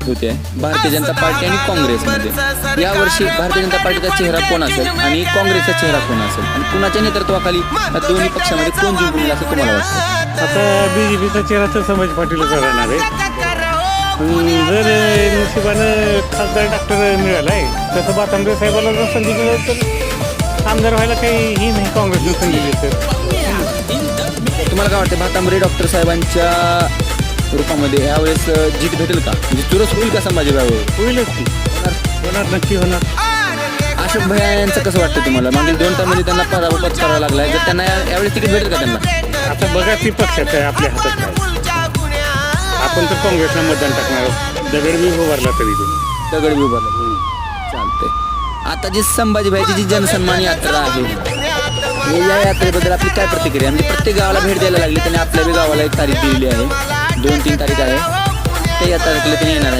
होते भारतीय जनता पार्टी आणि काँग्रेसमध्ये. यावर्षी भारतीय जनता पार्टीचा चेहरा कोण असेल आणि काँग्रेसचा चेहरा कोण असेल आणि कुणाच्या नेतृत्वाखाली या दोन्ही पक्षामध्ये कोण जिंकून येईल असं तुम्हाला वाटतं? आता बीजेपीचा चेहरा तर संभाजी पाटीलच राहणार आहे. जर नशिबानं खासदार डॉक्टर मिळाला आहे तसं बातांबरे साहेबाला जर संधी मिळेल तर आमदार व्हायला काही ही नाही काँग्रेसने संधी दिली तर. तुम्हाला काय वाटतं भातांबरे डॉक्टर साहेबांच्या रूपामध्ये यावेळेस जीत भेटेल का? म्हणजे चुरस होईल का संभाजीराव? होईलच की होणार नक्की होणार. अशोक भैया यांचं कसं वाटतं तुम्हाला? मागील 2 टर्ममध्ये त्यांना पराभव करावा लागला जर त्यांना यावेळेस तिकीट भेटेल का त्यांना? आता बघा ती पक्षाचं आहे आपल्या हातात काय. आपण तर काँग्रेसला मतदान टाकणार दगड मी उभारला तरी तुम्ही दगड बी उभारला चालतंय. आता जी संभाजीभाईची जी जनसन्मान यात्रा आहे या यात्रेबद्दल आपली काय प्रतिक्रिया? म्हणजे प्रत्येक गावाला भेट द्यायला लागली त्यांनी आपल्या बी गावाला एक तारीख दिलेली आहे 2-3 तारीख आहे त्या यात्रेला त्यांनी येणार आहे